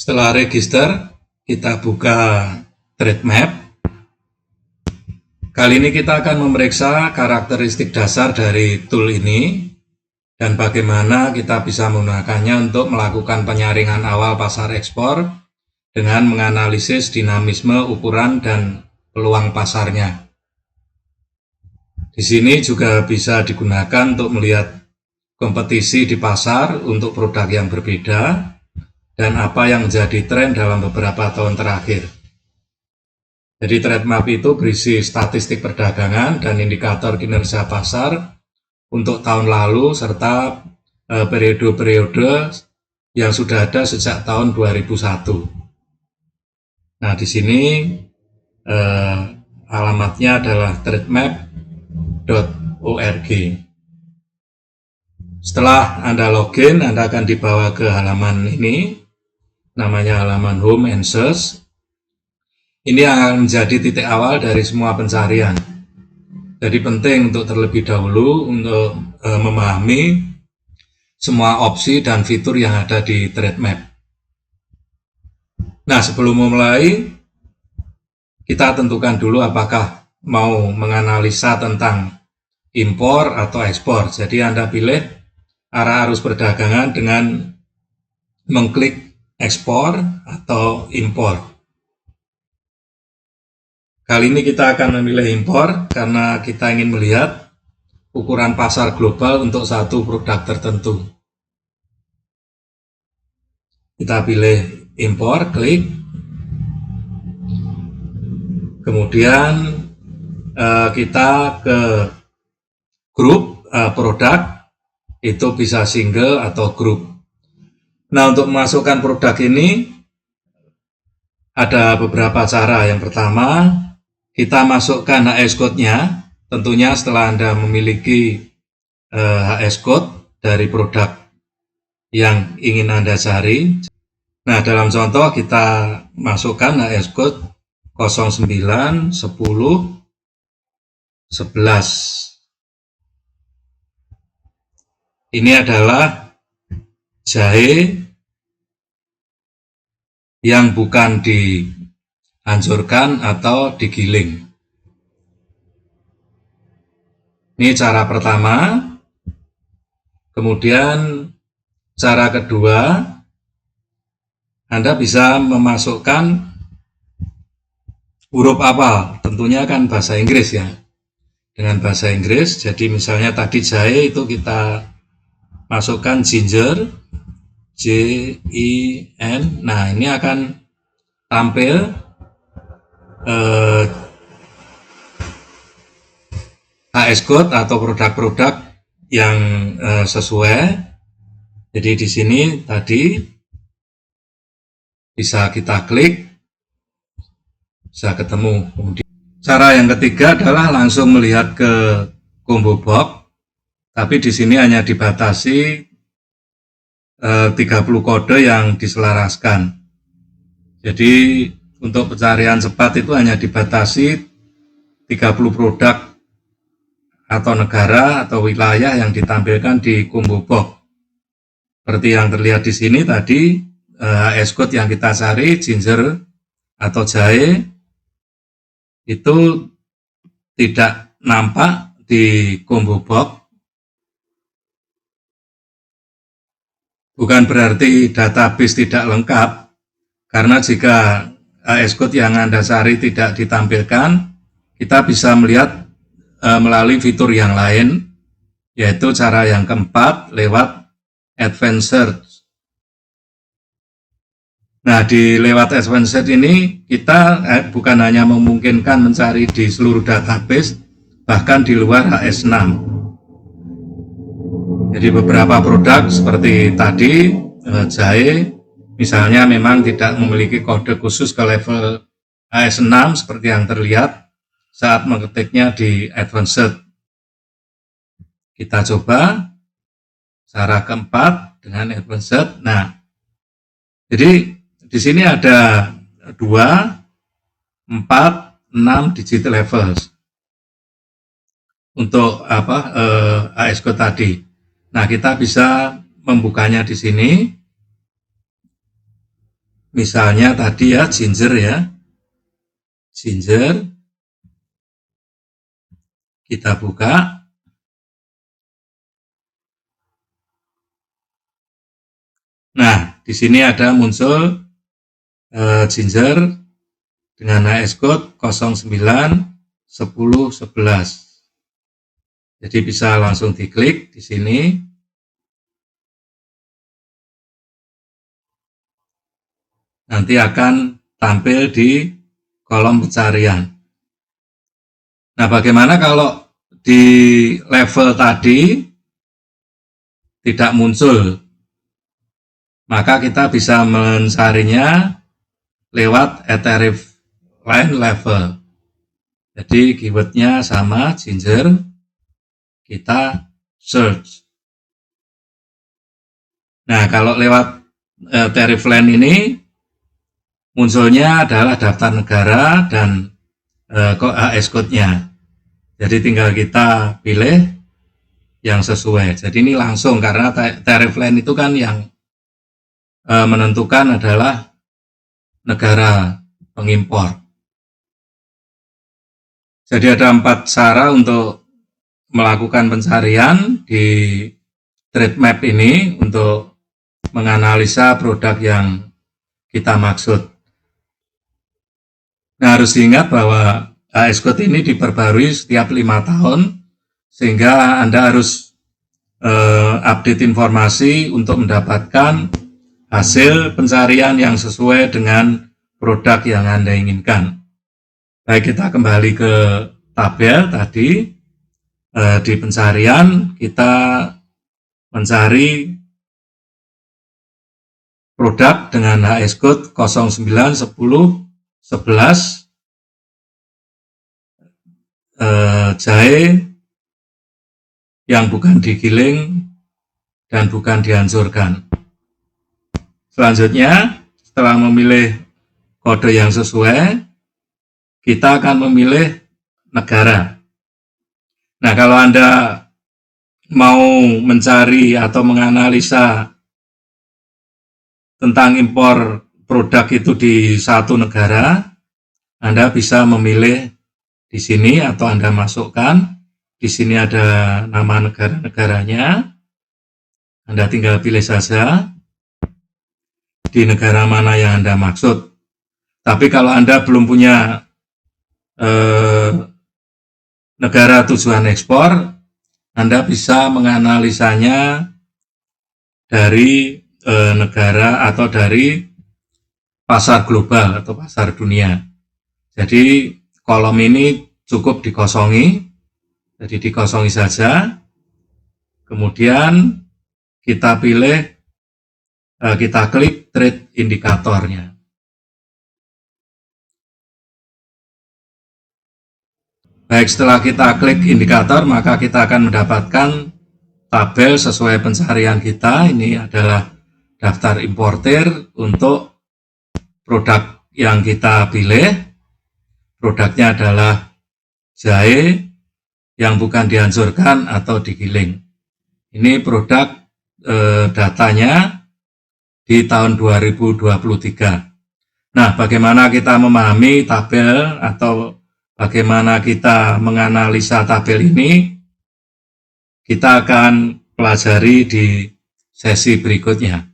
Setelah register, kita buka trade map. Kali ini kita akan memeriksa karakteristik dasar dari tool ini dan bagaimana kita bisa menggunakannya untuk melakukan penyaringan awal pasar ekspor dengan menganalisis dinamisme ukuran dan peluang pasarnya. Di sini juga bisa digunakan untuk melihat kompetisi di pasar untuk produk yang berbeda dan apa yang menjadi tren dalam beberapa tahun terakhir. Jadi trade map itu berisi statistik perdagangan dan indikator kinerja pasar untuk tahun lalu serta periode-periode yang sudah ada sejak tahun 2001. Nah, di sini alamatnya adalah trademap.org. Setelah Anda login, Anda akan dibawa ke halaman ini, namanya halaman Home and Search. Ini akan menjadi titik awal dari semua pencarian. Jadi penting untuk terlebih dahulu untuk memahami semua opsi dan fitur yang ada di trade map. Nah, sebelum memulai, kita tentukan dulu apakah mau menganalisa tentang impor atau ekspor. Jadi Anda pilih arah arus perdagangan dengan mengklik ekspor atau impor. Kali ini kita akan memilih impor karena kita ingin melihat ukuran pasar global untuk satu produk tertentu. Kita pilih impor, klik. Kemudian kita ke grup produk, itu bisa single atau grup. Nah, untuk memasukkan produk ini ada beberapa cara. Yang pertama, kita masukkan HS code-nya, tentunya setelah Anda memiliki HS code dari produk yang ingin Anda cari. Nah, dalam contoh kita masukkan HS code 09, 10, 11. Ini adalah jahe yang bukan dihancurkan atau digiling. Ini cara pertama. Kemudian cara kedua, Anda bisa memasukkan huruf apa? Tentunya kan bahasa Inggris ya. Dengan bahasa Inggris, jadi misalnya tadi jahe itu kita masukkan ginger, J-I-N. Nah, ini akan tampil HS code atau produk-produk yang sesuai. Jadi di sini tadi bisa kita klik, bisa ketemu. Kemudian cara yang ketiga adalah langsung melihat ke combo box, tapi di sini hanya dibatasi 30 kode yang diselaraskan. Jadi untuk pencarian cepat itu hanya dibatasi 30 produk atau negara atau wilayah yang ditampilkan di combo box. Seperti yang terlihat di sini tadi, HS code yang kita cari, ginger atau jahe, itu tidak nampak di combo box. Bukan berarti database tidak lengkap, karena jika HS code yang Anda cari tidak ditampilkan, kita bisa melihat melalui fitur yang lain, yaitu cara yang keempat lewat Advanced Search. Nah, di lewat Advanced Search ini kita bukan hanya memungkinkan mencari di seluruh database, bahkan di luar HS6. Jadi beberapa produk seperti tadi, jahe, misalnya memang tidak memiliki kode khusus ke level HS6 seperti yang terlihat saat mengetiknya di Advanced Search. Kita coba cara keempat dengan Advanced Search. Nah, jadi di sini ada 2, 4, 6 digit levels untuk HS code tadi. Nah, kita bisa membukanya di sini. Misalnya tadi ya, ginger ya. Ginger. Kita buka. Nah, di sini ada muncul ginger dengan HS code 09 10 11. Jadi bisa langsung diklik di sini. Nanti akan tampil di kolom pencarian. Nah, bagaimana kalau di level tadi tidak muncul? Maka kita bisa mencarinya lewat Ethereum level. Jadi keywordnya sama, ginger, kita search. Nah, kalau lewat Ethereum ini munculnya adalah daftar negara dan HS code-nya. Jadi tinggal kita pilih yang sesuai. Jadi ini langsung, karena Ethereum itu kan yang menentukan adalah negara pengimpor. Jadi ada 4 cara untuk melakukan pencarian di trade map ini untuk menganalisa produk yang kita maksud. Nah, harus diingat bahwa HS code ini diperbarui setiap 5 tahun, sehingga Anda harus update informasi untuk mendapatkan hasil pencarian yang sesuai dengan produk yang Anda inginkan. Baik, kita kembali ke tabel tadi. Di pencarian kita mencari produk dengan HS code 09 10 11 jahe yang bukan digiling dan bukan dihancurkan. Selanjutnya, setelah memilih kode yang sesuai, kita akan memilih negara. Nah, kalau Anda mau mencari atau menganalisa tentang impor produk itu di satu negara, Anda bisa memilih di sini atau Anda masukkan. Di sini ada nama negara-negaranya. Anda tinggal pilih saja di negara mana yang Anda maksud. Tapi kalau Anda belum punya negara tujuan ekspor, Anda bisa menganalisanya dari negara atau dari pasar global atau pasar dunia. Jadi kolom ini cukup dikosongi, jadi dikosongi saja. Kemudian kita pilih, kita klik trade indikatornya. Baik, setelah kita klik indikator, maka kita akan mendapatkan tabel sesuai pencarian kita. Ini adalah daftar importir untuk produk yang kita pilih. Produknya adalah jahe yang bukan dihancurkan atau digiling. Ini produk datanya di tahun 2023. Nah, bagaimana kita memahami tabel atau bagaimana kita menganalisa tabel ini, kita akan pelajari di sesi berikutnya.